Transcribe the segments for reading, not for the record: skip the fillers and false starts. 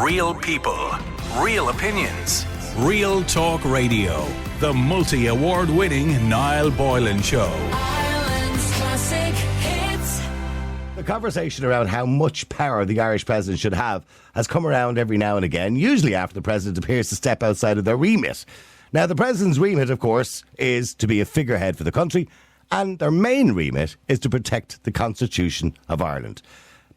Real people, real opinions. Real Talk Radio. The multi-award winning Niall Boylan Show. Ireland's classic hits. The conversation around how much power the Irish president should have has come around every now and again, usually after the president appears to step outside of their remit. Now, the president's remit, of course, is to be a figurehead for the country, and their main remit is to protect the Constitution of Ireland.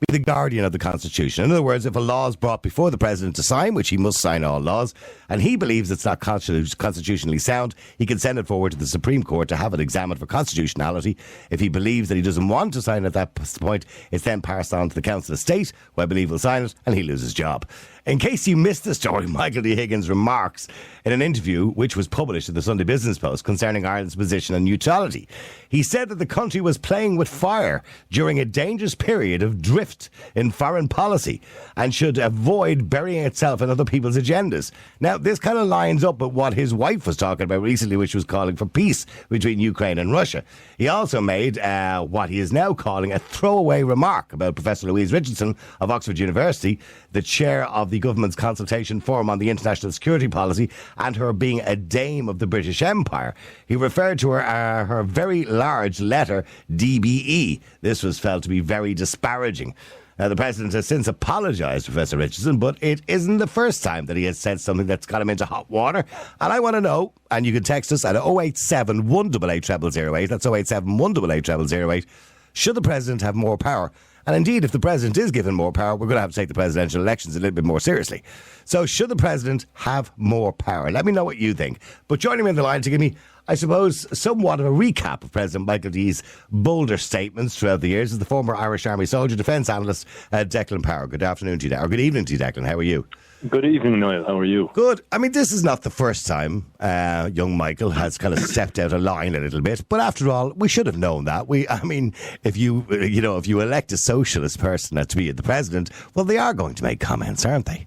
Be the guardian of the Constitution. In other words, if a law is brought before the president to sign, which he must sign all laws, and he believes it's not constitutionally sound, he can send it forward to the Supreme Court to have it examined for constitutionality. If he believes that he doesn't want to sign at that point, it's then passed on to the Council of State, who I believe will sign it, and he loses his job. In case you missed the story, Michael D. Higgins' remarks in an interview which was published in the Sunday Business Post concerning Ireland's position on neutrality. He said that the country was playing with fire during a dangerous period of drift in foreign policy and should avoid burying itself in other people's agendas. Now, this kind of lines up with what his wife was talking about recently, which was calling for peace between Ukraine and Russia. He also made what he is now calling a throwaway remark about Professor Louise Richardson of Oxford University, the chair of the government's consultation forum on the international security policy, and her being a dame of the British Empire. He referred to her very large letter, DBE. This was felt to be very disparaging. Now, the president has since apologised to Professor Richardson, but it isn't the first time that he has said something that's got him into hot water. And I want to know, and you can text us at 087 188 0008, that's 087 188 0008, should the president have more power? And indeed, if the president is given more power, we're going to have to take the presidential elections a little bit more seriously. So should the president have more power? Let me know what you think. But joining me on the line to give me, I suppose, somewhat of a recap of President Michael D's bolder statements throughout the years is the former Irish Army soldier, defence analyst, Declan Power. Good afternoon to you, or good evening to you, Declan. How are you? Good evening, Niall. How are you? Good. I mean, this is not the first time young Michael has kind of stepped out of line a little bit. But after all, we should have known that. If you elect a socialist person to be the president, well, they are going to make comments, aren't they?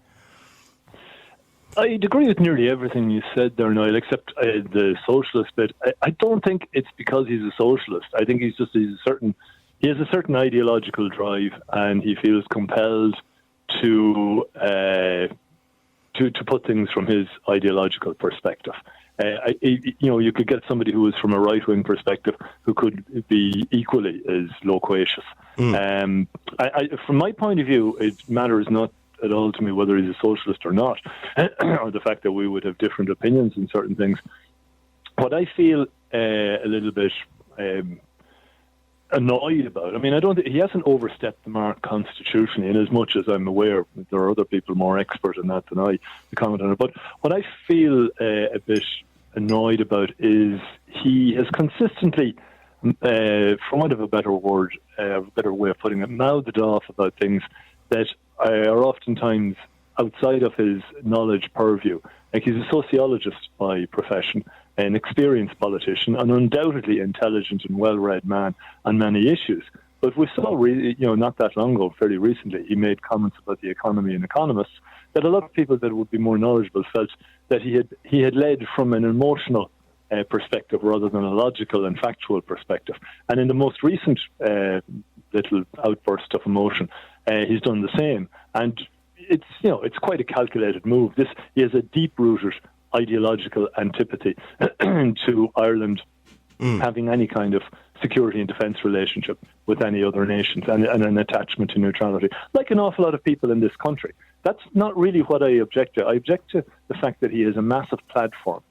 I'd agree with nearly everything you said there, Niall, except the socialist bit. I don't think it's because he's a socialist. I think he has a certain ideological drive, and he feels compelled to put things from his ideological perspective. You could get somebody who was from a right-wing perspective who could be equally as loquacious. From my point of view, it matters not at all to me whether he's a socialist or not, or the fact that we would have different opinions in certain things. What I feel a little bit annoyed about, I don't think he hasn't overstepped the mark constitutionally, in as much as I'm aware there are other people more expert in that than I to comment on it. But what I feel a bit annoyed about is he has consistently, for want of a better word, a better way of putting it, mouthed off about things that are oftentimes outside of his knowledge purview. Like, he's a sociologist by profession, an experienced politician, an undoubtedly intelligent and well-read man on many issues. But we saw, not that long ago, fairly recently, he made comments about the economy and economists that a lot of people that would be more knowledgeable felt that he had led from an emotional perspective rather than a logical and factual perspective. And in the most recent little outburst of emotion, he's done the same. And it's quite a calculated move. He has a deep-rooted ideological antipathy to Ireland having any kind of security and defence relationship with any other nations, and an attachment to neutrality, like an awful lot of people in this country. That's not really what I object to. I object to the fact that he has a massive platform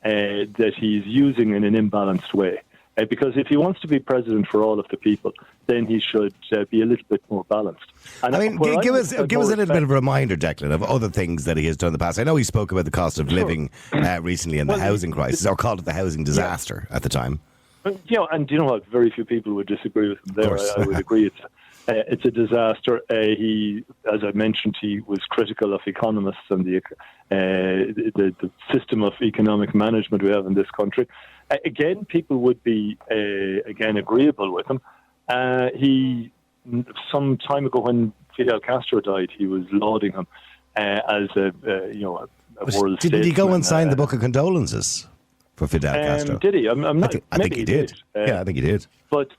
that he's using in an imbalanced way. Because if he wants to be president for all of the people, then he should be a little bit more balanced. And give us a little bit of a reminder, Declan, of other things that he has done in the past. I know he spoke about the cost of living recently and the housing crisis, or called it the housing disaster at the time. And you know what? Very few people would disagree with him there. I would agree. It's a disaster. He, as I mentioned, he was critical of economists and the system of economic management we have in this country. Again, people would be agreeable with him. He, some time ago when Fidel Castro died, he was lauding him as a world statesman. Did he go and sign the book of condolences for Fidel Castro? Did he? I think he did. I think he did. But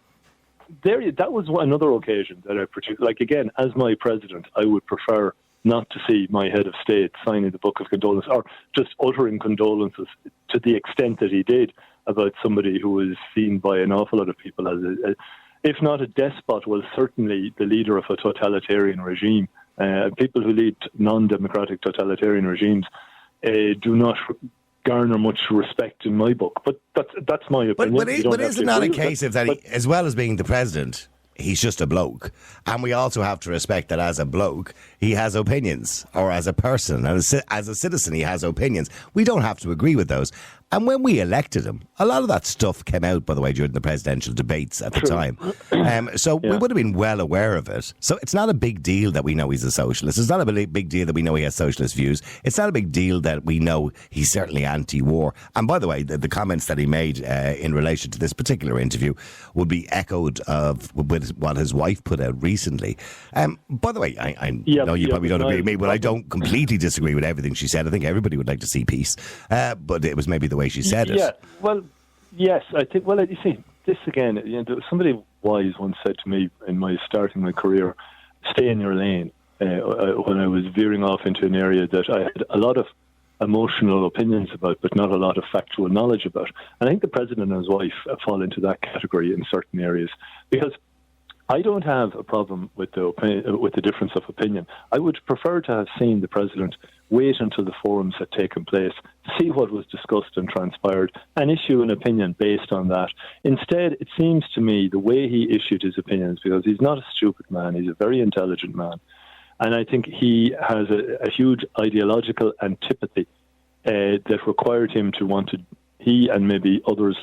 that was another occasion that I particularly, like, again, as my president, I would prefer not to see my head of state signing the book of condolence or just uttering condolences to the extent that he did about somebody who was seen by an awful lot of people as, if not a despot, well, certainly the leader of a totalitarian regime. People who lead non-democratic totalitarian regimes do not garner much respect in my book. But that's my opinion. But is it not a case of that, as well as being the president, he's just a bloke? And we also have to respect that as a bloke, he has opinions, or as a person, and as a citizen, he has opinions. We don't have to agree with those. And when we elected him, a lot of that stuff came out, by the way, during the presidential debates at the time. We would have been well aware of it. So it's not a big deal that we know he's a socialist. It's not a big deal that we know he has socialist views. It's not a big deal that we know he's certainly anti-war. And by the way, the comments that he made in relation to this particular interview would be echoed with what his wife put out recently. By the way, I know you probably don't agree with me, but I don't completely disagree with everything she said. I think everybody would like to see peace. But it was maybe the way she said it. Yeah, well, yes, I think, well, you see, this again, somebody wise once said to me in starting my career, stay in your lane, when I was veering off into an area that I had a lot of emotional opinions about, but not a lot of factual knowledge about. And I think the president and his wife fall into that category in certain areas, because I don't have a problem with the difference of opinion. I would prefer to have seen the president wait until the forums had taken place, see what was discussed and transpired, and issue an opinion based on that. Instead, it seems to me the way he issued his opinions, because he's not a stupid man, he's a very intelligent man, and I think he has a huge ideological antipathy that required him to want to, he and maybe others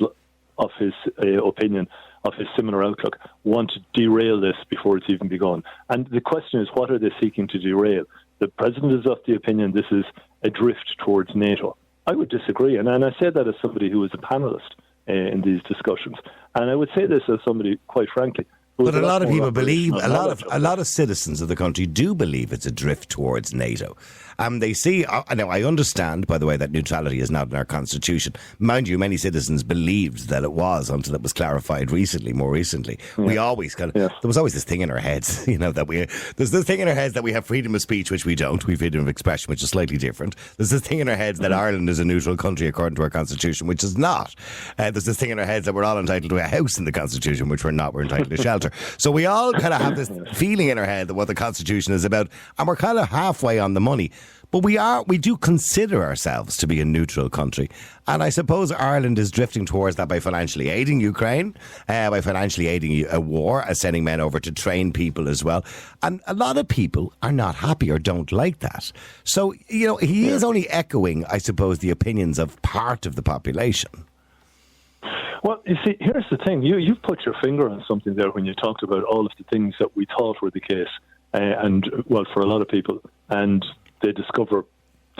of his opinion, of his similar outlook, want to derail this before it's even begun. And the question is, what are they seeking to derail? The president is of the opinion this is a drift towards NATO. I would disagree, and I say that as somebody who is a panellist in these discussions. And I would say this as somebody, quite frankly, but a lot of people believe, a lot of citizens of the country do believe it's a drift towards NATO. They see, now I understand, by the way, that neutrality is not in our constitution. Mind you, many citizens believed that it was until it was clarified more recently. Yeah. We always there was always this thing in our heads, there's this thing in our heads that we have freedom of speech, which we don't. We have freedom of expression, which is slightly different. There's this thing in our heads that Ireland is a neutral country according to our constitution, which is not. There's this thing in our heads that we're all entitled to a house in the constitution, which we're not. We're entitled to shelter. So we all kind of have this feeling in our head that what the Constitution is about, and we're kind of halfway on the money. But we do consider ourselves to be a neutral country. And I suppose Ireland is drifting towards that by financially aiding Ukraine, by financially aiding a war, sending men over to train people as well. And a lot of people are not happy or don't like that. So, he is only echoing, I suppose, the opinions of part of the population. Well, you see, here's the thing. You've put your finger on something there when you talked about all of the things that we thought were the case, for a lot of people. And they discover,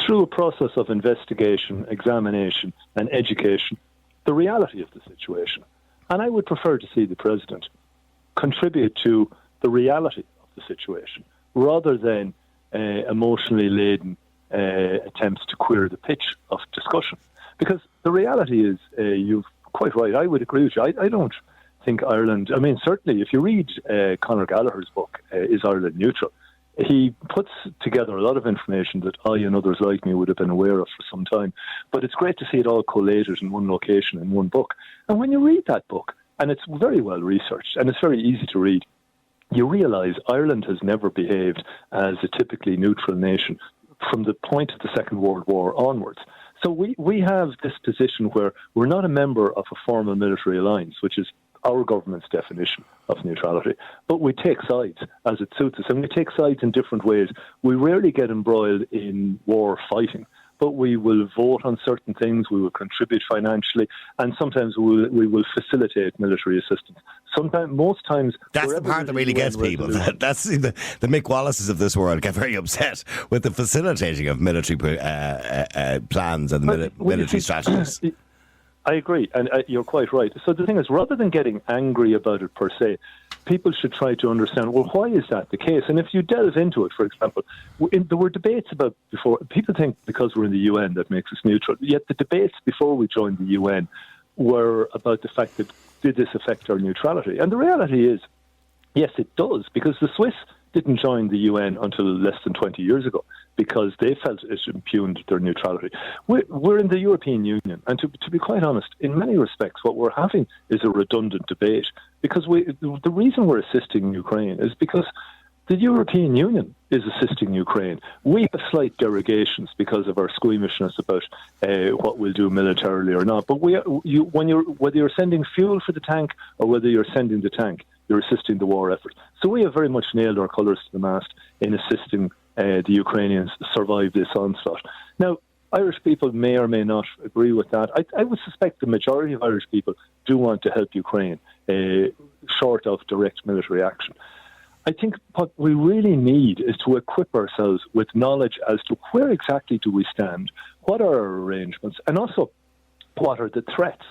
through a process of investigation, examination, and education, the reality of the situation. And I would prefer to see the president contribute to the reality of the situation, rather than emotionally laden attempts to queer the pitch of discussion. Because the reality is, you've quite right, I would agree with you. I don't think Ireland, certainly if you read Conor Gallagher's book, Is Ireland Neutral? He puts together a lot of information that I and others like me would have been aware of for some time. But it's great to see it all collated in one location, in one book. And when you read that book, and it's very well researched, and it's very easy to read, you realise Ireland has never behaved as a typically neutral nation from the point of the Second World War onwards. So we have this position where we're not a member of a formal military alliance, which is our government's definition of neutrality, but we take sides as it suits us, and we take sides in different ways. We rarely get embroiled in war fighting, but we will vote on certain things, we will contribute financially, and sometimes we will facilitate military assistance. Most times... That's the part that really gets people. That's the Mick Wallaces of this world get very upset with the facilitating of military plans and military strategies. I agree, and you're quite right. So the thing is, rather than getting angry about it per se, people should try to understand, well, why is that the case? And if you delve into it, for example, there were debates about before. People think because we're in the UN that makes us neutral, yet the debates before we joined the UN were about the fact that did this affect our neutrality? And the reality is, yes, it does, because the Swiss didn't join the UN until less than 20 years ago because they felt it impugned their neutrality. We're in the European Union, and to be quite honest, in many respects, what we're having is a redundant debate because the reason we're assisting Ukraine is because the European Union is assisting Ukraine. We have slight derogations because of our squeamishness about what we'll do militarily or not. But whether you're sending fuel for the tank or whether you're sending the tank, you're assisting the war effort. So we have very much nailed our colours to the mast in assisting the Ukrainians survive this onslaught. Now, Irish people may or may not agree with that. I would suspect the majority of Irish people do want to help Ukraine, short of direct military action. I think what we really need is to equip ourselves with knowledge as to where exactly do we stand, what are our arrangements, and also what are the threats.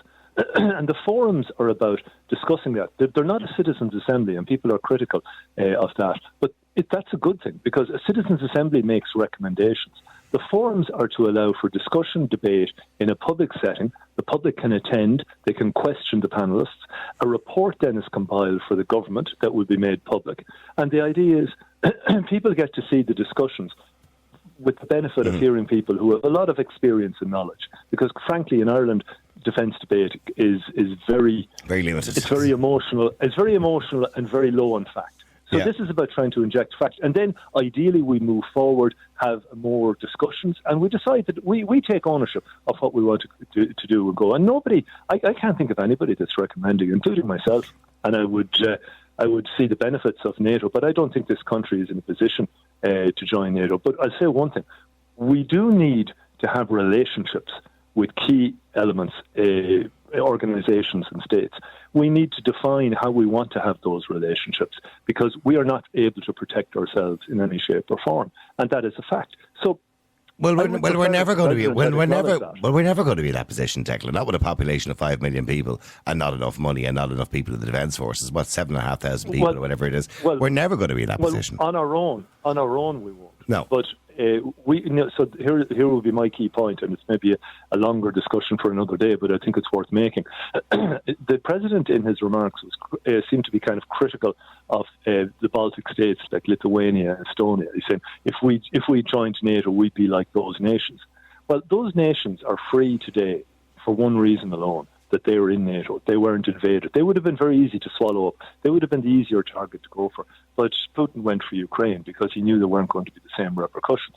And the forums are about discussing that. They're not a citizens' assembly, and people are critical of that. But that's a good thing, because a citizens' assembly makes recommendations. The forums are to allow for discussion, debate in a public setting. The public can attend, they can question the panellists. A report then is compiled for the government that will be made public. And the idea is people get to see the discussions with the benefit of hearing people who have a lot of experience and knowledge. Because frankly, in Ireland, defence debate is very limited. It's very emotional. It's very emotional and very low on fact. So this is about trying to inject facts. And then ideally we move forward, have more discussions, and we decide that we take ownership of what we want to do and go. And I can't think of anybody that's recommending, including myself, and I would see the benefits of NATO, but I don't think this country is in a position to join NATO. But I'll say one thing. We do need to have relationships with key elements, organisations and states. We need to define how we want to have those relationships because we are not able to protect ourselves in any shape or form, and that is a fact. So, we're never going to be in that position, Declan. Not with a population of 5 million people and not enough money and not enough people in the defence forces. What, 7,500 people or whatever it is? We're never going to be in that position. On our own, we won't. No, but. So here will be my key point, and it's maybe a longer discussion for another day, but I think it's worth making. The President, in his remarks, seemed to be kind of critical of the Baltic states like Lithuania and Estonia. He's saying if we joined NATO, we'd be like those nations. Well, those nations are free today for one reason alone, that they were in NATO. They weren't invaded. They would have been very easy to swallow up. They would have been the easier target to go for. But Putin went for Ukraine because he knew there weren't going to be the same repercussions.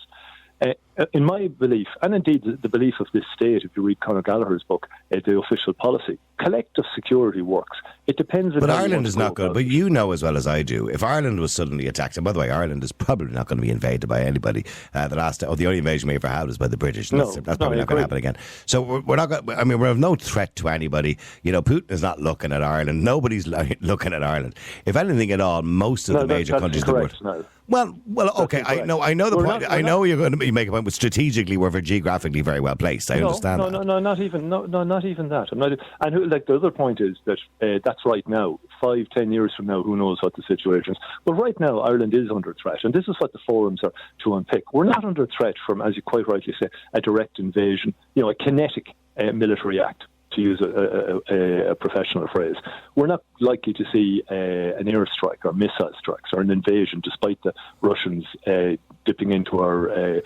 In my belief, and indeed the belief of this state, if you read Conor Gallagher's book, The Official Policy, collective security works. It depends on. But Ireland is not good. But you know as well as I do, if Ireland was suddenly attacked, and by the way, Ireland is probably not going to be invaded by anybody. The only invasion we ever had was by the British. And that's probably not going to happen again. So we're not. We have no threat to anybody. You know, Putin is not looking at Ireland. Nobody's looking at Ireland. If anything at all, most of the major countries in the world. No. Well, okay. I know the point. I know you're going to be making a point, but strategically, we're geographically very well placed. I understand. No, not even that. And the other point is that that's right now. 5-10 years from now, who knows what the situation is. But right now, Ireland is under threat, and this is what the forums are to unpick. We're not under threat from, as you quite rightly say, a direct invasion. A kinetic military act, to use a professional phrase. We're not likely to see an airstrike or missile strikes or an invasion, despite the Russians dipping into our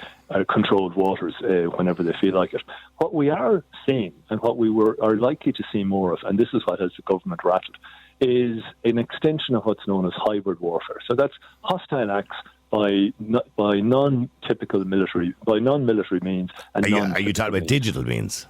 controlled waters whenever they feel like it. What we are seeing, and what we are likely to see more of, and this is what has the government rattled, is an extension of what's known as hybrid warfare. So that's hostile acts by non-military means. And are you talking about digital means?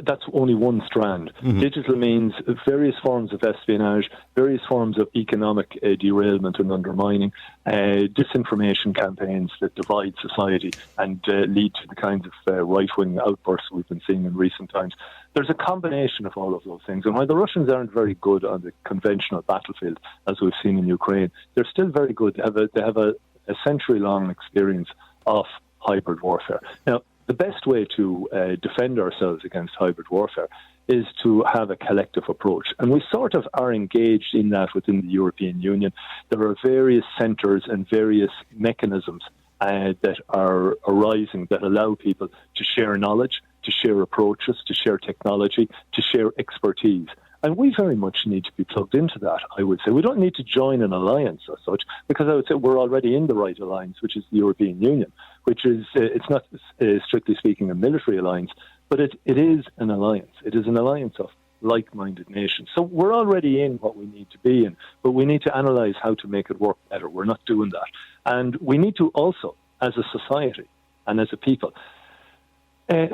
That's only one strand. Mm-hmm. Digital means various forms of espionage, various forms of economic derailment and undermining, disinformation campaigns that divide society and lead to the kinds of right-wing outbursts we've been seeing in recent times. There's a combination of all of those things. And while the Russians aren't very good on the conventional battlefield, as we've seen in Ukraine, they're still very good. They have a century-long experience of hybrid warfare. Now, the best way to defend ourselves against hybrid warfare is to have a collective approach. And we sort of are engaged in that within the European Union. There are various centres and various mechanisms that are arising that allow people to share knowledge, to share approaches, to share technology, to share expertise. And we very much need to be plugged into that, I would say. We don't need to join an alliance as such, because I would say we're already in the right alliance, which is the European Union, which is, it's not strictly speaking a military alliance, but it is an alliance. It is an alliance of like-minded nations. So we're already in what we need to be in, but we need to analyse how to make it work better. We're not doing that. And we need to also, as a society and as a people,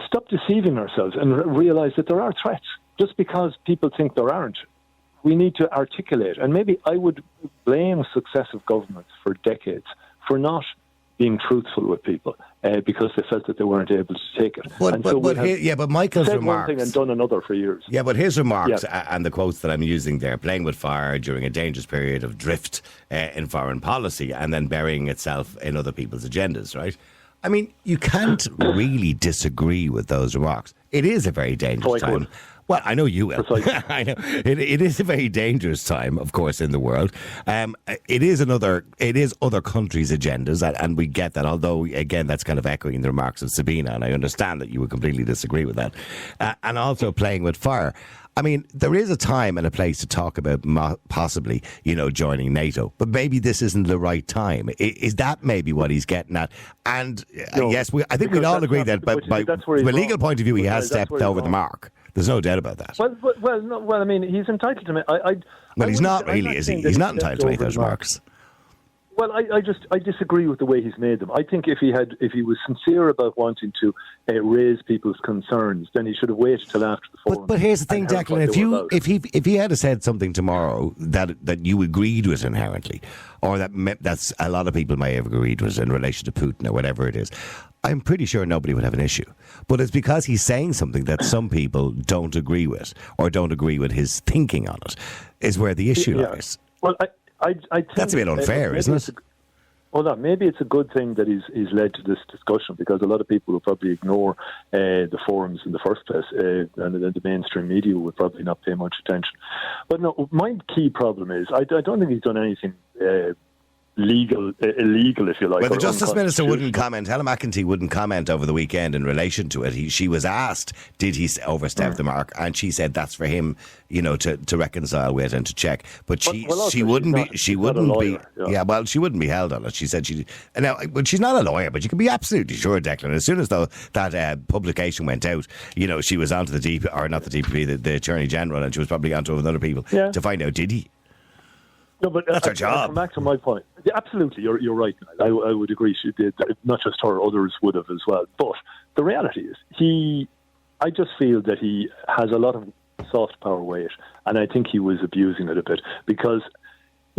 stop deceiving ourselves and realise that there are threats. Just because people think there aren't, we need to articulate. And maybe I would blame successive governments for decades for not being truthful with people because they felt that they weren't able to take it. But Michael's said remarks, one thing and done another for years. Yeah, but his remarks and the quotes that I'm using there, playing with fire during a dangerous period of drift in foreign policy and then burying itself in other people's agendas, right? I mean, you can't really disagree with those remarks. It is a very dangerous time. Well, I know you will. I know it is a very dangerous time, of course, in the world. It is other countries' agendas, and we get that. Although, again, that's kind of echoing the remarks of Sabina, and I understand that you would completely disagree with that. And also playing with fire. I mean, there is a time and a place to talk about possibly, joining NATO, but maybe this isn't the right time. Is that maybe what he's getting at? And yes, I think we'd all agree that, from a legal point of view, he has stepped over the mark. There's no doubt about that. Well, I mean, he's entitled to make. He's not really, is he? He's not entitled to make those remarks. Well, I disagree with the way he's made them. I think if he was sincere about wanting to raise people's concerns, then he should have waited till after the forum. But here's the thing, Declan. If he had said something tomorrow that you agreed with inherently, or that's a lot of people may have agreed with in relation to Putin or whatever it is, I'm pretty sure nobody would have an issue. But it's because he's saying something that some people don't agree with, or don't agree with his thinking on it, is where the issue lies. Well, I think that's a bit unfair, isn't it? Maybe it's a good thing that he's led to this discussion, because a lot of people will probably ignore the forums in the first place, and the mainstream media would probably not pay much attention. But no, my key problem is I don't think he's done anything illegal, if you like. Well, the Justice Minister wouldn't comment. Helen McEntee wouldn't comment over the weekend in relation to it. She was asked, did he overstep the mark? And she said that's for him, to reconcile with and to check. But she wouldn't be. Yeah, well, she wouldn't be held on it. She said but she's not a lawyer, but you can be absolutely sure, Declan. As soon as that publication went out, she was onto the the Attorney General, and she was probably onto other people to find out, did he? No, but that's her job. Come back to my point. Yeah, absolutely, you're right. I would agree. She did. Not just her, others would have as well. But the reality is, I just feel that he has a lot of soft power weight, and I think he was abusing it a bit, because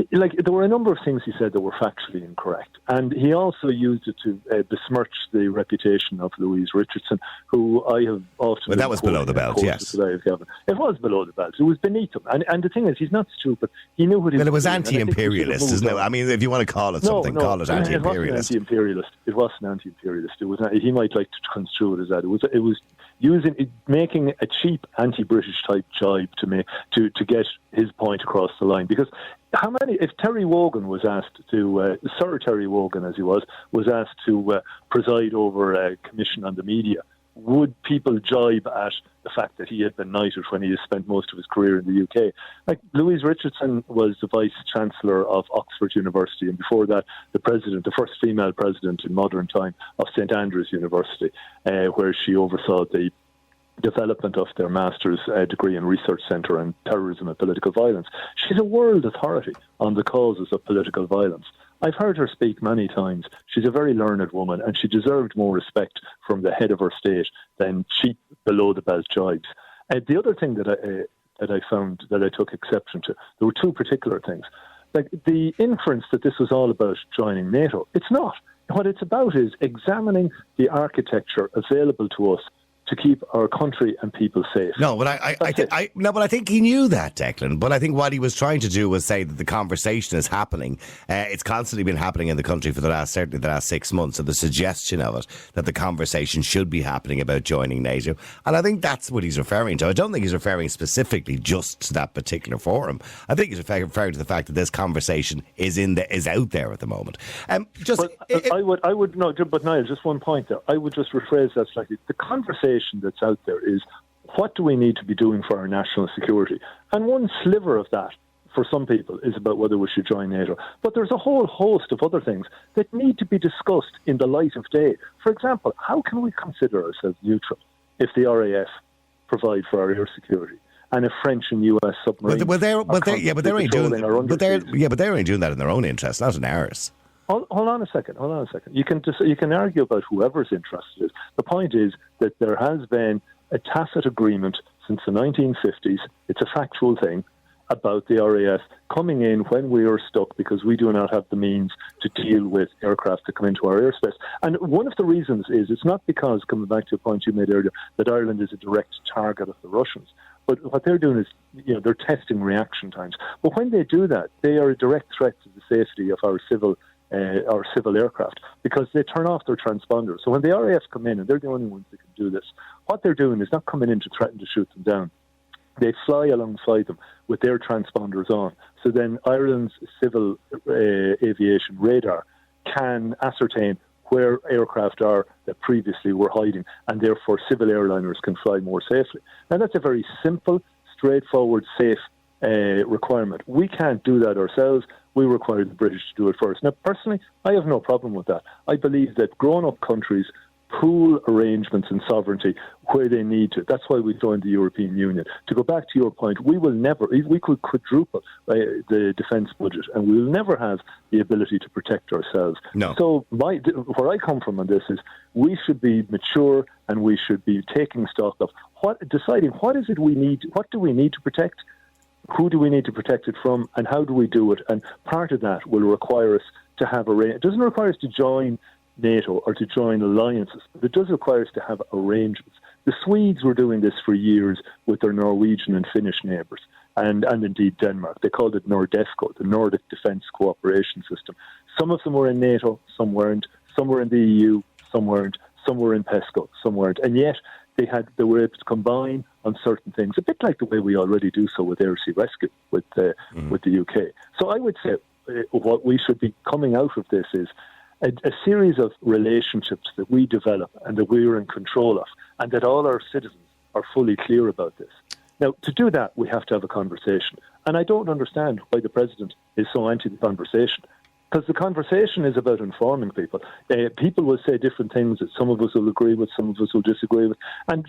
there were a number of things he said that were factually incorrect, and he also used it to besmirch the reputation of Louise Richardson, who I have often. But that was below the belt, yes. It was below the belt. It was beneath him, and the thing is, he's not stupid. He knew what he was. Well, it was anti-imperialist, isn't it? I mean, if you want to call it something, call it anti-imperialist. It wasn't anti-imperialist. It was. He might like to construe it as that. It was making a cheap anti-British type jibe to get his point across the line, because. If Terry Wogan was asked to, Sir Terry Wogan as he was asked to preside over a commission on the media, would people jibe at the fact that he had been knighted when he has spent most of his career in the UK? Like, Louise Richardson was the Vice Chancellor of Oxford University, and before that, the first female president in modern time of St Andrews University, where she oversaw the development of their master's degree in research centre on terrorism and political violence. She's a world authority on the causes of political violence. I've heard her speak many times. She's a very learned woman, and she deserved more respect from the head of her state than cheap below-the-belt jibes. The other thing that I found that I took exception to, there were two particular things. Like the inference that this was all about joining NATO. It's not. What it's about is examining the architecture available to us to keep our country and people safe. No, but I think he knew that, Declan. But I think what he was trying to do was say that the conversation is happening. It's constantly been happening in the country for certainly the last 6 months. So the suggestion of it, that the conversation should be happening about joining NATO. And I think that's what he's referring to. I don't think he's referring specifically just to that particular forum. I think he's referring to the fact that this conversation is out there at the moment. But Niall, just one point there. I would just rephrase that slightly. The conversation that's out there is, what do we need to be doing for our national security? And one sliver of that, for some people, is about whether we should join NATO. But there's a whole host of other things that need to be discussed in the light of day. For example, how can we consider ourselves neutral if the RAF provide for our air security and if French and US submarines they're only doing that in their own interest, not in ours. Hold on a second. You can argue about whoever's interest it is. The point is that there has been a tacit agreement since the 1950s. It's a factual thing about the RAF coming in when we are stuck because we do not have the means to deal with aircraft that come into our airspace. And one of the reasons is it's not because, coming back to a point you made earlier, that Ireland is a direct target of the Russians. But what they're doing is, they're testing reaction times. But when they do that, they are a direct threat to the safety of our civil aircraft because they turn off their transponders. So when the RAF come in, and they're the only ones that can do this, what they're doing is not coming in to threaten to shoot them down. They fly alongside them with their transponders on. So then Ireland's civil aviation radar can ascertain where aircraft are that previously were hiding, and therefore civil airliners can fly more safely. Now that's a very simple, straightforward, safe requirement. We can't do that ourselves. We require the British to do it first. Now, personally, I have no problem with that. I believe that grown-up countries pool arrangements and sovereignty where they need to. That's why we joined the European Union. To go back to your point, we could quadruple the defence budget, and we will never have the ability to protect ourselves. No. So where I come from on this is we should be mature and we should be taking stock of deciding what is it we need, what do we need to protect, who do we need to protect it from, and how do we do it? And part of that will require us to have it doesn't require us to join NATO or to join alliances, but it does require us to have arrangements. The Swedes were doing this for years with their Norwegian and Finnish neighbours, and indeed Denmark. They called it NORDEFCO, the Nordic Defence Cooperation System. Some of them were in NATO, some weren't. Some were in the EU, some weren't. Some were in PESCO, some weren't. And yet they were able to combine on certain things, a bit like the way we already do so with Air Sea Rescue with the UK. So I would say what we should be coming out of this is a series of relationships that we develop and that we are in control of, and that all our citizens are fully clear about this. Now, to do that, we have to have a conversation. And I don't understand why the President is so anti the conversation, because the conversation is about informing people. People will say different things that some of us will agree with, some of us will disagree with. And,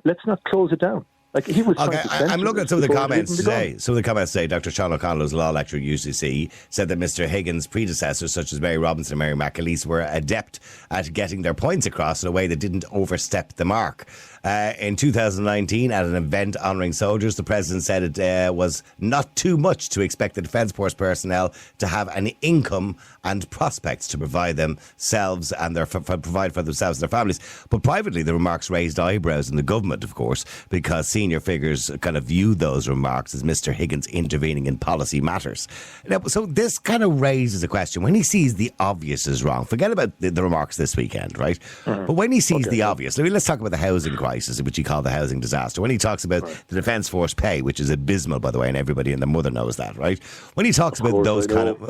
let's not close it down. Like he was I'm looking at some of the comments today. Some of the comments today. Dr. Sean O'Connell, who's a law lecturer at UCC, said that Mr. Higgins' predecessors, such as Mary Robinson and Mary McAleese, were adept at getting their points across in a way that didn't overstep the mark. In 2019, at an event honouring soldiers, the President said it was not too much to expect the Defence Force personnel to have an income and prospects to provide themselves and provide for themselves and their families. But privately, the remarks raised eyebrows in the government, of course, because senior figures kind of viewed those remarks as Mr. Higgins intervening in policy matters. Now, so this kind of raises a question. When he sees the obvious is wrong, forget about the remarks this weekend, right? But when he sees the obvious, let's talk about the housing crisis, which he called the housing disaster. When he talks about the Defence Force pay, which is abysmal, by the way, and everybody and their mother knows that, right? When he talks about those kind of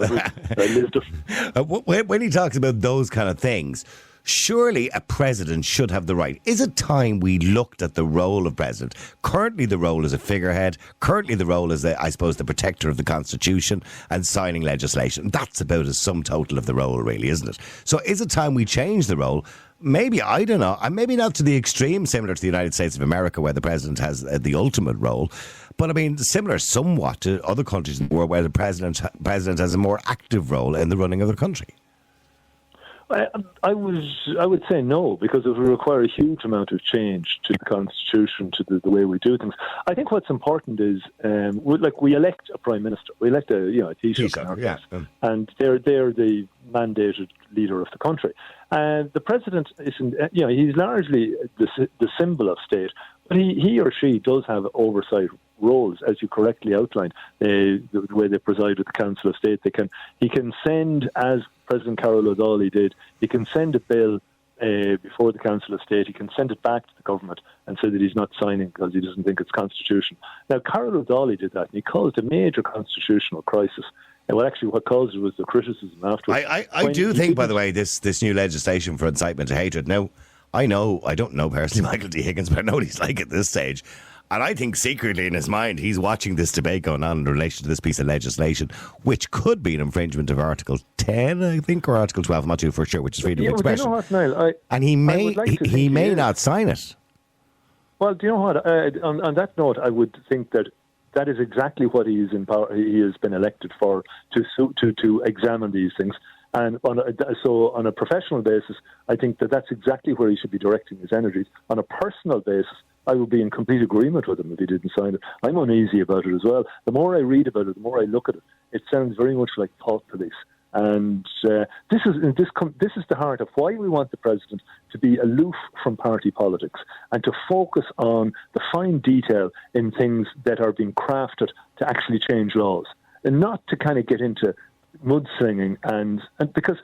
when he talks about those kind of things, surely a president should have the right. Is it time we looked at the role of president? Currently the role is a figurehead. Currently the role is, I suppose, the protector of the Constitution and signing legislation. That's about a sum total of the role, really, isn't it? So is it time we change the role? Maybe, I don't know, and maybe not to the extreme, similar to the United States of America, where the president has the ultimate role. But I mean, similar somewhat to other countries in the world where the president has a more active role in the running of the country. I would say no, because it would require a huge amount of change to the Constitution, to the way we do things. I think what's important is, we elect a Prime Minister, we elect a Taoiseach, and they're the mandated leader of the country. And the President isn't, he's largely the symbol of state, but he or she does have oversight roles, as you correctly outlined, the way they preside with the Council of State. He can send, as President Carol O'Donnell did, he can send a bill before the Council of State. He can send it back to the government and say that he's not signing because he doesn't think it's constitutional. Now, Carol O'Donnell did that, and he caused a major constitutional crisis. And what caused it was the criticism afterwards. I do think, by the way, this new legislation for incitement to hatred. Now, I don't know personally Michael D. Higgins, but I know what he's like at this stage. And I think secretly in his mind, he's watching this debate going on in relation to this piece of legislation, which could be an infringement of Article 10, I think, or Article 12. I'm not too for sure, which is freedom of expression. You know what, Niall? And he may not sign it. Well, do you know what? On that note, I would think that is exactly what he has been elected for, to examine these things. And so on a professional basis, I think that's exactly where he should be directing his energies. On a personal basis, I would be in complete agreement with him if he didn't sign it. I'm uneasy about it as well. The more I read about it, the more I look at it, it sounds very much like thought police. And this is the heart of why we want the president to be aloof from party politics and to focus on the fine detail in things that are being crafted to actually change laws, and not to kind of get into mudslinging and because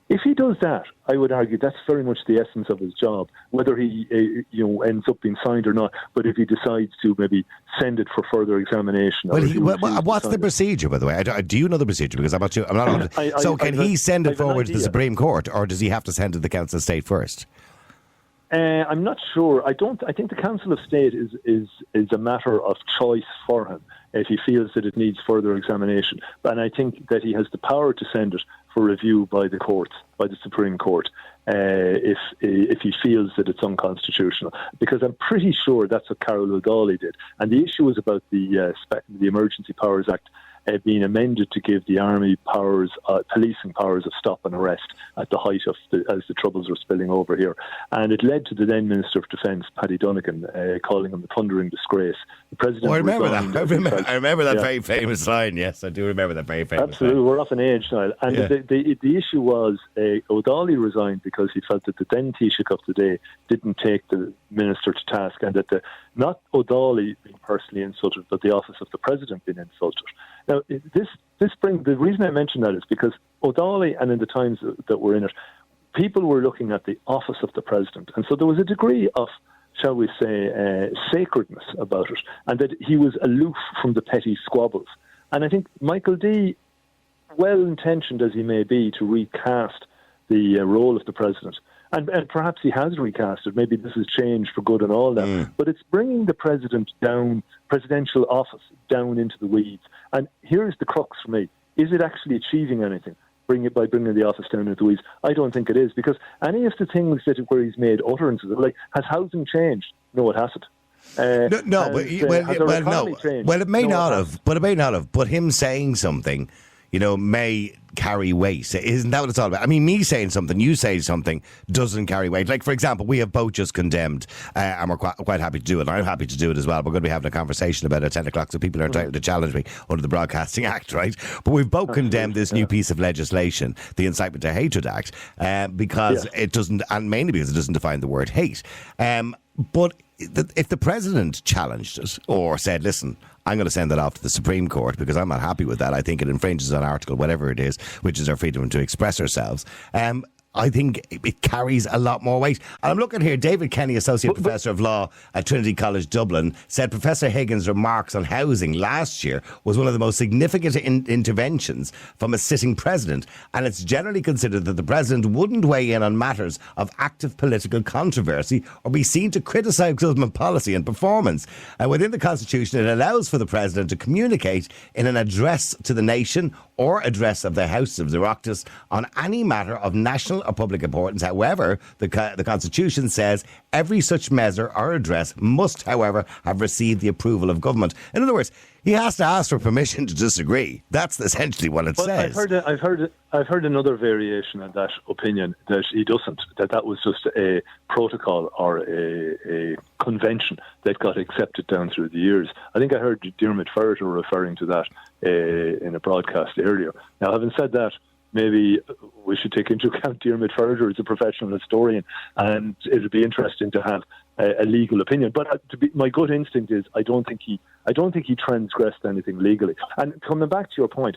if he does that, I would argue that's very much the essence of his job, whether he ends up being signed or not. But if he decides to maybe send it for further examination. What's the procedure, by the way? Do you know the procedure? Because I'm not sure. So can he send it forward to the Supreme Court, or does he have to send it to the Council of State first? I'm not sure. I think the Council of State is a matter of choice for him if he feels that it needs further examination. And I think that he has the power to send it for review by the courts, by the Supreme Court, if he feels that it's unconstitutional. Because I'm pretty sure that's what Carol O'Donnell did. And the issue was about the Emergency Powers Act being amended to give the army powers, policing powers of stop and arrest at the height of as the troubles were spilling over here, and it led to the then Minister of Defence, Paddy Donegan, calling him the thundering disgrace. The president. I remember that. I remember that very famous line. Yes, I do remember that very famous. Absolutely, line. We're off an age now, and the issue was O'Donnell resigned because he felt that the then Taoiseach of the day didn't take the minister to task, and that not O'Donnell being personally insulted, but the office of the president being insulted. Now, the reason I mention that is because O'Donnell, and in the times that we're in it, people were looking at the office of the president. And so there was a degree of, shall we say, sacredness about it, and that he was aloof from the petty squabbles. And I think Michael D., well-intentioned as he may be to recast the role of the president, and perhaps he has recast it, maybe this has changed for good and all that, but it's bringing the president down, presidential office, down into the weeds. And here's the crux for me. Is it actually achieving anything by bringing the office down into the weeds? I don't think it is, because any of the things where he's made utterances, like, has housing changed? No, it hasn't. No, it may not have. But him saying something, may carry weight. Isn't that what it's all about? I mean, me saying something, you saying something doesn't carry weight. Like, for example, we have both just condemned, and we're quite happy to do it. I'm happy to do it as well. We're going to be having a conversation about it at 10 o'clock, so people are entitled to challenge me under the Broadcasting Act, right? But we've both condemned this new piece of legislation, the Incitement to Hatred Act, because it doesn't, and mainly because it doesn't define the word hate. But if the president challenged it or said, listen, I'm going to send that off to the Supreme Court because I'm not happy with that, I think it infringes on article whatever it is, which is our freedom to express ourselves, I think it carries a lot more weight. And I'm looking here, David Kenny, Associate Professor of Law at Trinity College Dublin, said Professor Higgins' remarks on housing last year was one of the most significant interventions from a sitting president. And it's generally considered that the president wouldn't weigh in on matters of active political controversy or be seen to criticise government policy and performance. Within the Constitution, it allows for the president to communicate in an address to the nation or address of the House of the Oireachtas on any matter of national or public importance. However, the Constitution says every such measure or address must, however, have received the approval of government. In other words, he has to ask for permission to disagree. That's essentially what it says. I've heard another variation of that opinion, that he doesn't, that was just a protocol or a convention that got accepted down through the years. I think I heard Diarmaid Ferriter referring to that in a broadcast earlier. Now, having said that, maybe we should take into account Diarmaid Ferriter as a professional historian, and it would be interesting to have a legal opinion. But my gut instinct is I don't think he transgressed anything legally. And coming back to your point,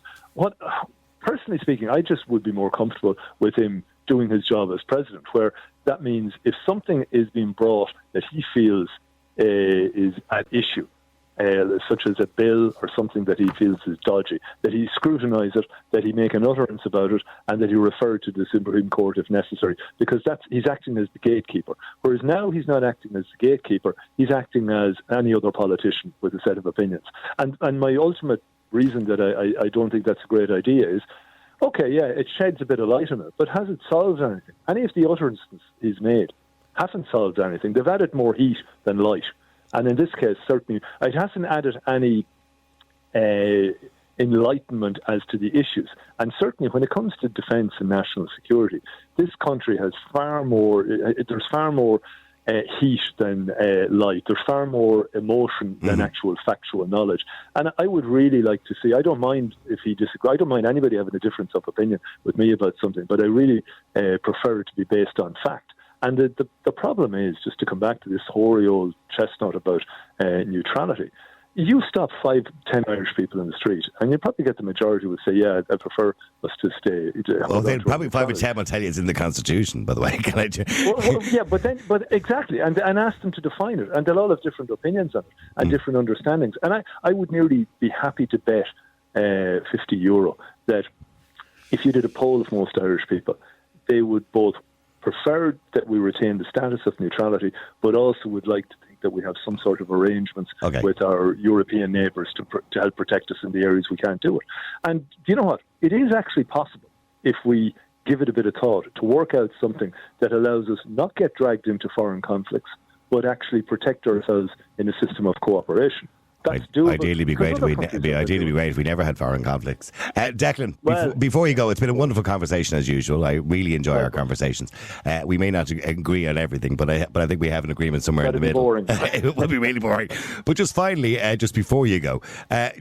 personally speaking, I just would be more comfortable with him doing his job as president, where that means if something is being brought that he feels is at issue, such as a bill or something that he feels is dodgy, that he scrutinise it, that he make an utterance about it, and that he refer to the Supreme Court if necessary, because he's acting as the gatekeeper. Whereas now he's not acting as the gatekeeper, he's acting as any other politician with a set of opinions. And my ultimate reason that I don't think that's a great idea is, okay, yeah, it sheds a bit of light on it, but has it solved anything? Any of the utterances he's made haven't solved anything. They've added more heat than light. And in this case, certainly, it hasn't added any enlightenment as to the issues. And certainly, when it comes to defence and national security, this country has far more. There's far more heat than light. There's far more emotion than actual factual knowledge. And I would really like to see. I don't mind if he disagrees. I don't mind anybody having a difference of opinion with me about something. But I really prefer it to be based on fact. And the problem is, just to come back to this hoary old chestnut about neutrality, you stop 5-10 Irish people in the street, and you probably get the majority would say, yeah, I prefer us to stay. Well, then probably 5 or 10 will tell you it's in the Constitution, by the way. Can I yeah, but exactly, and ask them to define it, and they'll all have different opinions on it, and different understandings. And I would nearly be happy to bet €50 that if you did a poll of most Irish people, they would both prefer that we retain the status of neutrality, but also would like to think that we have some sort of arrangements with our European neighbours to help protect us in the areas we can't do it. And you know what? It is actually possible, if we give it a bit of thought, to work out something that allows us not get dragged into foreign conflicts, but actually protect ourselves in a system of cooperation. That's doable. Ideally, be great if we never had foreign conflicts. Declan, before you go, it's been a wonderful conversation as usual. I really enjoy our conversations. We may not agree on everything, but I think we have an agreement somewhere in the middle. Boring. It will be really boring. But just finally, just before you go,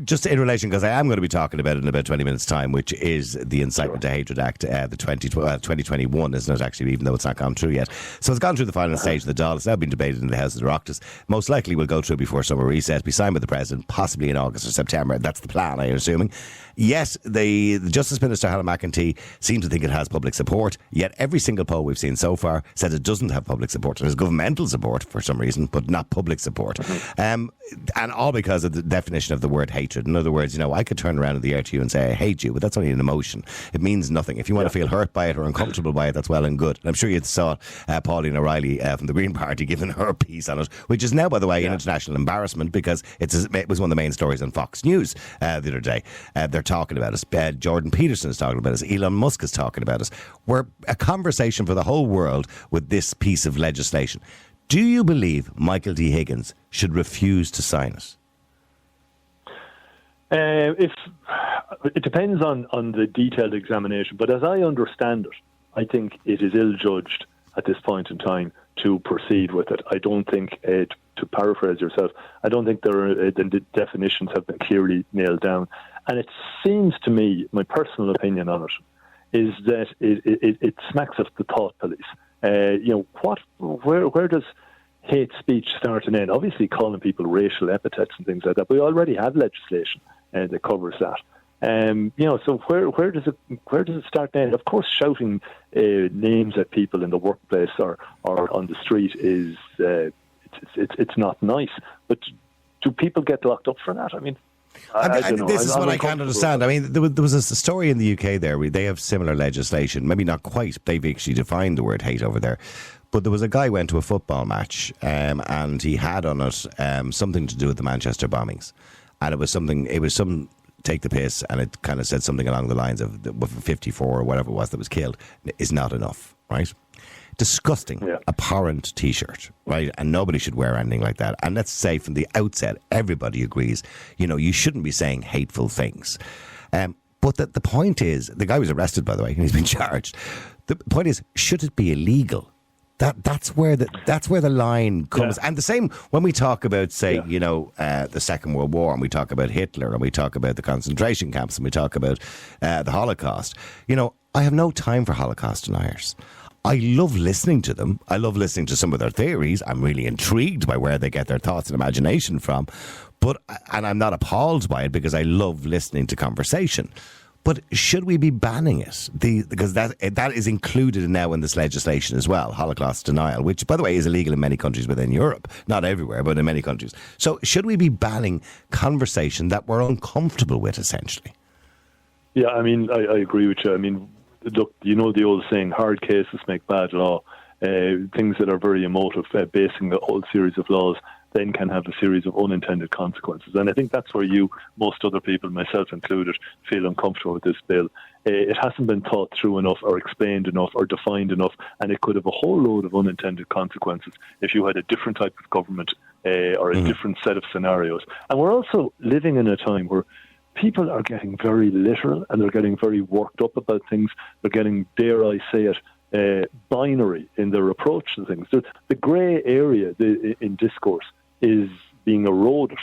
just in relation, because I am going to be talking about it in about 20 minutes' time, which is the Incitement to Hatred Act, the 2021, isn't it, actually, even though it's not gone through yet. So it's gone through the final stage of the Dáil. It's now been debated in the House of the Oireachtas. Most likely will go through before summer recess, be signed by the President, possibly in August or September. That's the plan, I'm assuming. Yes, the Justice Minister, Helen McEntee, seems to think it has public support, yet every single poll we've seen so far said it doesn't have public support. It has governmental support for some reason, but not public support. And all because of the definition of the word hatred. In other words, I could turn around in the air to you and say, I hate you, but that's only an emotion. It means nothing. If you want to feel hurt by it or uncomfortable by it, that's well and good. And I'm sure you saw Pauline O'Reilly from the Green Party giving her piece on it, which is now, by the way, an international embarrassment, because it was one of the main stories on Fox News the other day. They're talking about us. Jordan Peterson is talking about us. Elon Musk is talking about us. We're a conversation for the whole world with this piece of legislation. Do you believe Michael D. Higgins should refuse to sign it? If it depends on the detailed examination, but as I understand it, I think it is ill-judged at this point in time to proceed with it. I don't think, to paraphrase yourself, I don't think the definitions have been clearly nailed down. And it seems to me, my personal opinion on it, is that it smacks of the thought police. Where does hate speech start and end? Obviously, calling people racial epithets and things like that. We already have legislation that covers that. So where does it start and end? Of course, shouting names at people in the workplace or on the street is it's not nice. But do people get locked up for that? I mean, I don't know. This is what I can't understand. I mean, there was a story in the UK there. They have similar legislation. Maybe not quite. They've actually defined the word hate over there. But there was a guy who went to a football match and he had on it something to do with the Manchester bombings. And it was some take the piss, and it kind of said something along the lines of 54 or whatever it was that was killed is not enough, right? Disgusting, abhorrent T-shirt, right? And nobody should wear anything like that. And let's say from the outset, everybody agrees, you shouldn't be saying hateful things. But the point is, the guy was arrested, by the way, and he's been charged. The point is, should it be illegal? That's where the line comes. And the same when we talk about, say, the Second World War, and we talk about Hitler, and we talk about the concentration camps, and we talk about the Holocaust. I have no time for Holocaust deniers. I love listening to them. I love listening to some of their theories. I'm really intrigued by where they get their thoughts and imagination from. And I'm not appalled by it, because I love listening to conversation. But should we be banning it? Because that is included now in this legislation as well, Holocaust denial, which, by the way, is illegal in many countries within Europe. Not everywhere, but in many countries. So should we be banning conversation that we're uncomfortable with, essentially? Yeah, I mean, I agree with you. I mean, look, you know the old saying, hard cases make bad law. Things that are very emotive, basing a whole series of laws, then can have a series of unintended consequences. And I think that's where you, most other people, myself included, feel uncomfortable with this bill. It hasn't been thought through enough or explained enough or defined enough, and it could have a whole load of unintended consequences if you had a different type of government or a different set of scenarios. And we're also living in a time where people are getting very literal and they're getting very worked up about things. They're getting, dare I say it, binary in their approach to things. The grey area in discourse is being eroded.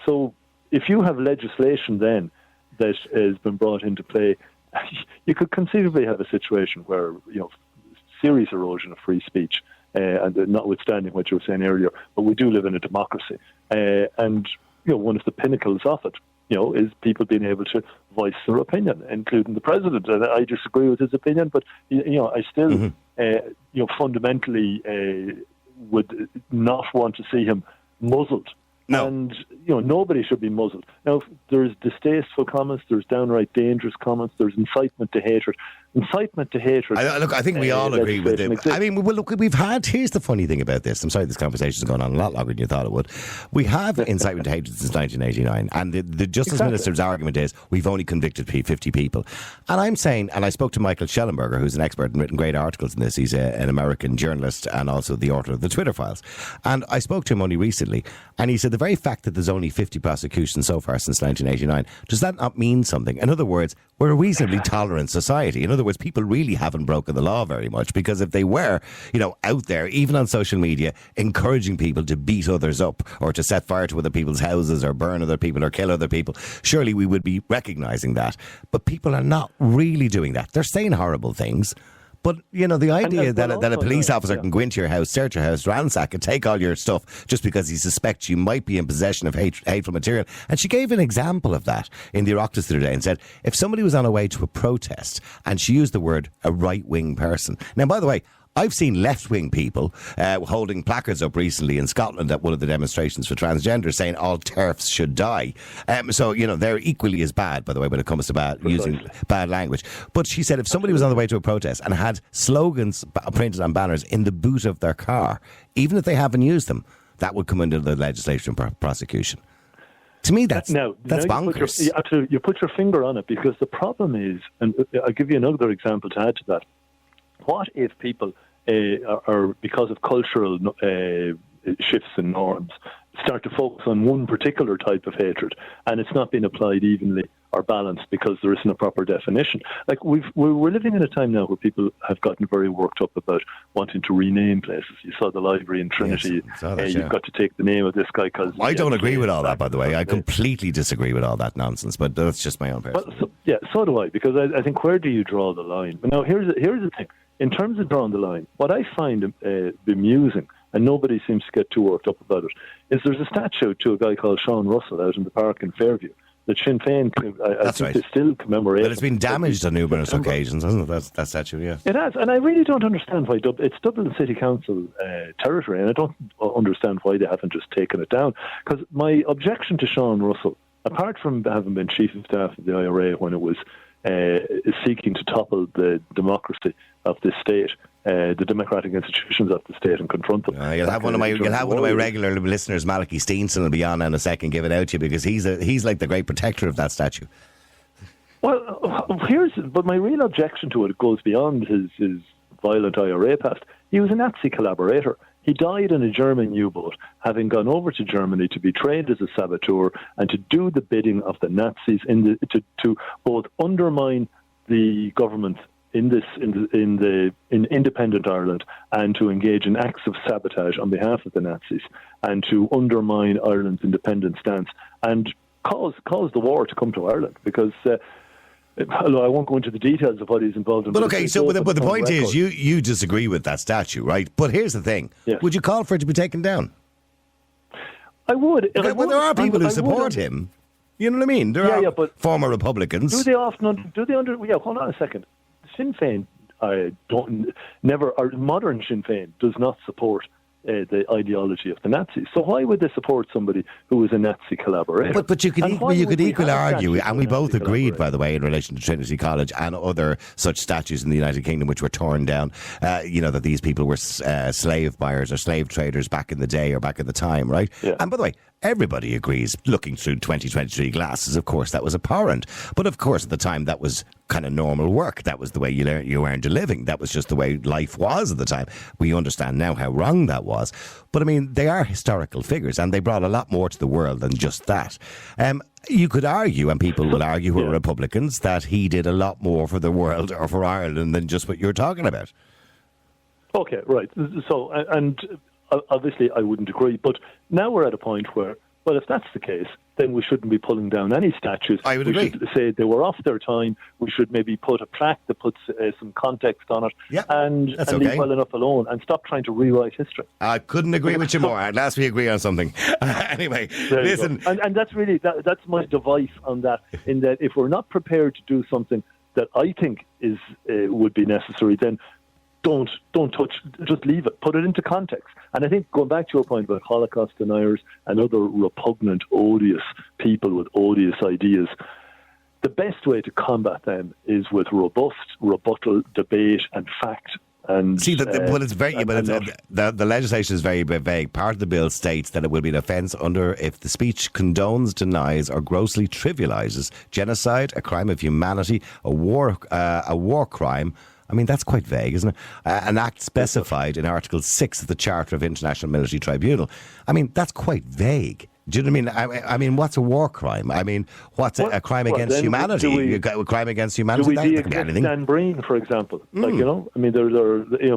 So if you have legislation then that has been brought into play, you could conceivably have a situation where, serious erosion of free speech, and notwithstanding what you were saying earlier, but we do live in a democracy. And one of the pinnacles of it, is people being able to voice their opinion, including the president. And I disagree with his opinion, but I still, fundamentally would not want to see him muzzled. No. And nobody should be muzzled. Now, there's distasteful comments, there's downright dangerous comments, there's incitement to hatred. Incitement to hatred. I think we all agree with it. I mean, here's the funny thing about this. I'm sorry, this conversation's gone on a lot longer than you thought it would. We have incitement to hatred since 1989, and the Justice Minister's argument is we've only convicted 50 people. And I'm saying, and I spoke to Michael Schellenberger, who's an expert and written great articles in this. He's an American journalist and also the author of the Twitter Files. And I spoke to him only recently, and he said the very fact that there's only 50 prosecutions so far since 1989, does that not mean something? In other words, we're a reasonably tolerant society. In other words, people really haven't broken the law very much, because if they were, out there, even on social media, encouraging people to beat others up or to set fire to other people's houses or burn other people or kill other people, surely we would be recognising that. But people are not really doing that. They're saying horrible things. But, the idea that a police officer can go into your house, search your house, ransack and take all your stuff just because he suspects you might be in possession of hateful material. And she gave an example of that in the Oireachtas the other day and said, if somebody was on her way to a protest, and she used the word a right-wing person. Now, by the way, I've seen left-wing people holding placards up recently in Scotland at one of the demonstrations for transgender saying all TERFs should die. So, they're equally as bad, by the way, when it comes to using bad language. But she said if somebody was on the way to a protest and had slogans printed on banners in the boot of their car, even if they haven't used them, that would come under the legislation for prosecution. To me, that's bonkers. You put your finger on it, because the problem is, and I'll give you another example to add to that. What if people are, because of cultural shifts in norms, start to focus on one particular type of hatred, and it's not being applied evenly or balanced because there isn't a proper definition? Like we're living in a time now where people have gotten very worked up about wanting to rename places. You saw the library in Trinity. Yes, you've got to take the name of this guy because I don't agree with all that, by the way. I completely disagree with all that nonsense, but that's just my own personal. Well, so do I, because I think, where do you draw the line? But now here's the thing. In terms of drawing the line, what I find bemusing, and nobody seems to get too worked up about it, is there's a statue to a guy called Sean Russell out in the park in Fairview that Sinn Féin, I think they still commemorate. But it's been damaged on numerous occasions, hasn't it, that statue, yeah. It has, and I really don't understand why. It's Dublin City Council territory, and I don't understand why they haven't just taken it down. Because my objection to Sean Russell, apart from having been Chief of Staff of the IRA when it was seeking to topple the democracy of the state, the democratic institutions of the state, and confront them. You'll have one of my regular listeners, Malachi Steenson, will be on in a second, give it out to you, because he's like the great protector of that statue. Well, but my real objection to it goes beyond his violent IRA past. He was a Nazi collaborator. He died in a German U-boat, having gone over to Germany to be trained as a saboteur and to do the bidding of the Nazis to both undermine the government in independent Ireland, and to engage in acts of sabotage on behalf of the Nazis, and to undermine Ireland's independent stance and cause the war to come to Ireland. Because I won't go into the details of what he's involved in. But okay, but the point is, you disagree with that statue, right? But here's the thing: would you call for it to be taken down? I would. Okay, well, there are people who support him. You know what I mean? There are but former Republicans. Do they often? Hold on a second. Sinn Féin, modern Sinn Féin does not support the ideology of the Nazis. So why would they support somebody who was a Nazi collaborator? But you could equally argue, and we both agreed, by the way, in relation to Trinity College and other such statues in the United Kingdom which were torn down, that these people were slave buyers or slave traders back in the day or back in the time, right? Yeah. And by the way, everybody agrees, looking through 2023 glasses, of course, that was abhorrent. But of course, at the time, that was kind of normal work. That was the way you earned a living. That was just the way life was at the time. We understand now how wrong that was. But I mean, they are historical figures and they brought a lot more to the world than just that. You could argue, and people will argue who are Republicans, that he did a lot more for the world or for Ireland than just what you're talking about. Okay, right. So, and obviously I wouldn't agree, but now we're at a point where, well, if that's the case, then we shouldn't be pulling down any statues. I would agree. We should say they were off their time. We should maybe put a plaque that puts some context on it, and leave well enough alone, and stop trying to rewrite history. I couldn't agree with you more. At last we agree on something. Anyway, listen. And that's really, that's my device on that, in that if we're not prepared to do something that I think is would be necessary, then don't touch, just leave it, put it into context. And I think, going back to your point about Holocaust deniers and other repugnant, odious people with odious ideas, the best way to combat them is with robust rebuttal, debate and fact. And see, it's very, the legislation is very vague. Part of the bill states that it will be an offence if the speech condones, denies or grossly trivialises genocide, a crime of humanity, a war crime. I mean, that's quite vague, isn't it? An act specified in Article 6 of the Charter of International Military Tribunal. I mean, that's quite vague. Do you know what I mean? I mean, what's a war crime? I mean, what's a crime against humanity? A crime against humanity? That could be anything. Dan Breen, for example. Like, I mean, there,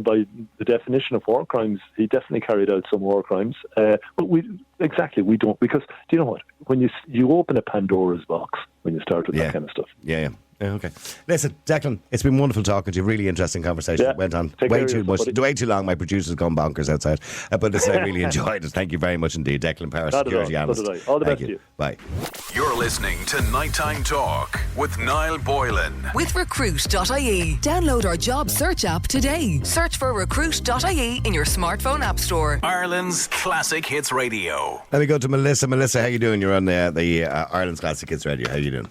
by the definition of war crimes, he definitely carried out some war crimes. But we don't, because, do you know what? When you open a Pandora's box when you start with that kind of stuff. Yeah. Okay. Listen, Declan, it's been wonderful talking to you. Really interesting conversation. It went on way too long. My producer's gone bonkers outside. But listen, I really enjoyed it. Thank you very much indeed. Declan Power, Security Analyst. All the best to you. Bye. You're listening to Nighttime Talk with Niall Boylan. With Recruit.ie. Download our job search app today. Search for Recruit.ie in your smartphone app store. Ireland's Classic Hits Radio. Let me go to Melissa. Melissa, how you doing? You're on the Ireland's Classic Hits Radio. How you doing?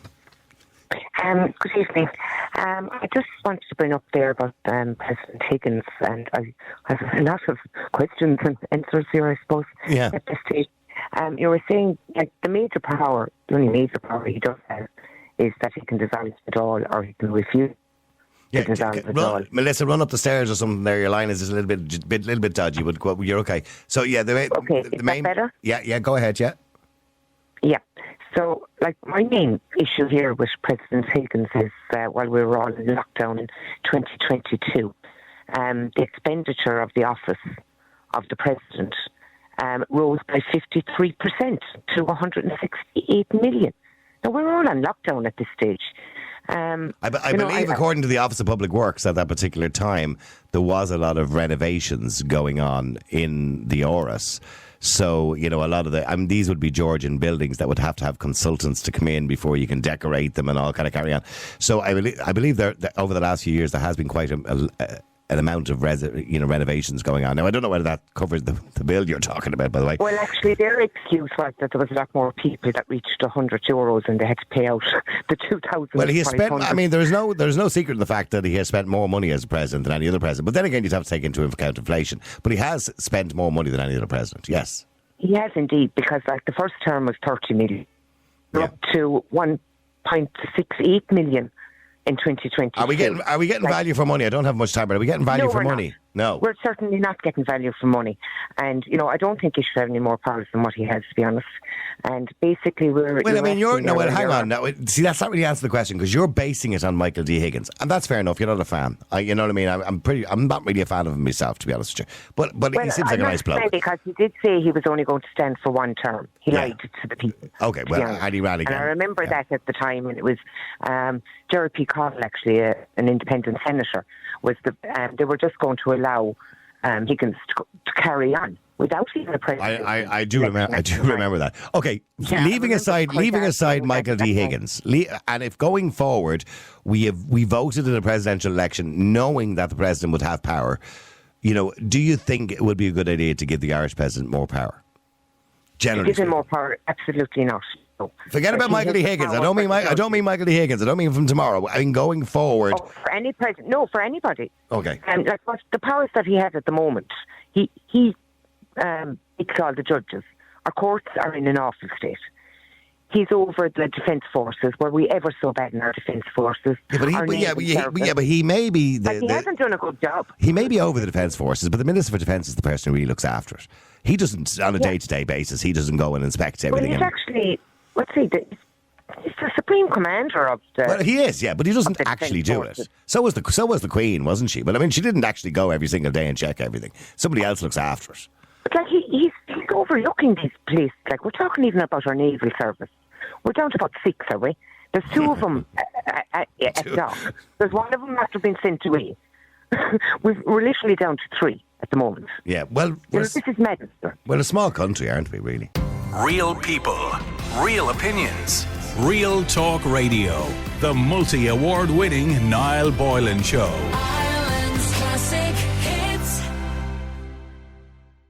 Good evening. I just wanted to bring up there about President Higgins, and I have a lot of questions and answers here, I suppose, at this stage. You were saying, like, the only major power he does have is that he can dissolve it all, or he can refuse to dissolve it all. Melissa, run up the stairs or something there. Your line is just a little bit dodgy, but you're okay. So, yeah, the main... better? Yeah, go ahead, yeah. Yeah. So, like, my main issue here with President Higgins is while we were all in lockdown in 2022, the expenditure of the office of the President rose by 53% to 168 million. Now, we're all on lockdown at this stage. I believe, according to the Office of Public Works at that particular time, there was a lot of renovations going on in the Áras. So, a lot of these would be Georgian buildings that would have to have consultants to come in before you can decorate them and all kind of carry on. So I believe that over the last few years there has been quite an amount of renovations going on. Now, I don't know whether that covers the bill you're talking about, by the way. Well, actually, their excuse was that there was a lot more people that reached €100 and they had to pay out the 2,000. Well, he has spent, I mean, there's no secret in the fact that he has spent more money as a president than any other president. But then again, you'd have to take into account inflation. But he has spent more money than any other president, yes. He has indeed, because like the first term was 30 million, up to 1.68 million in 2022. Are we getting value for money? I don't have much time, but are we getting value for money? No. We're certainly not getting value for money. And, I don't think he should have any more powers than what he has, to be honest. And basically hang on. Now, see, that's not really answering the question, because you're basing it on Michael D. Higgins. And that's fair enough. You're not a fan. You know what I mean? I'm not really a fan of him myself, to be honest with you. But he seems like a nice bloke. Because he did say he was only going to stand for one term. He lied to the people. Okay, well, and he ran again. And I remember that at the time, and it was Jerry P. Connell, actually, an independent senator, they were just going to allow Higgins to carry on without even a president. I do remember that. Okay, leaving aside Michael D. Higgins, and if going forward we voted in a presidential election knowing that the president would have power, do you think it would be a good idea to give the Irish president more power? Generally, give him more power? Absolutely not. No. Forget about Michael D. Higgins. I don't mean Michael D. Higgins. I don't mean from tomorrow. I mean going forward. Oh, for any president? No, for anybody. Okay. And the powers that he has at the moment, he picks all the judges. Our courts are in an awful state. He's over the defence forces. Were we ever so bad in our defence forces? But he may be. He hasn't done a good job. He may be over the defence forces, but the Minister for Defence is the person who really looks after it. He doesn't, on a day-to-day basis, he doesn't go and inspect everything. Well, he's actually, he's the Supreme Commander of the... Well, he is, but he doesn't actually do it. So was the Queen, wasn't she? But I mean, she didn't actually go every single day and check everything. Somebody else looks after it. But he's overlooking these places. We're talking even about our naval service. We're down to about 6, are we? There's 2 of them at dock. There's one of them after being sent away. We're literally down to 3 at the moment. Yeah, well... This is madness. We're a small country, aren't we, really? Real people, real opinions. Real Talk Radio. The multi-award winning Niall Boylan Show.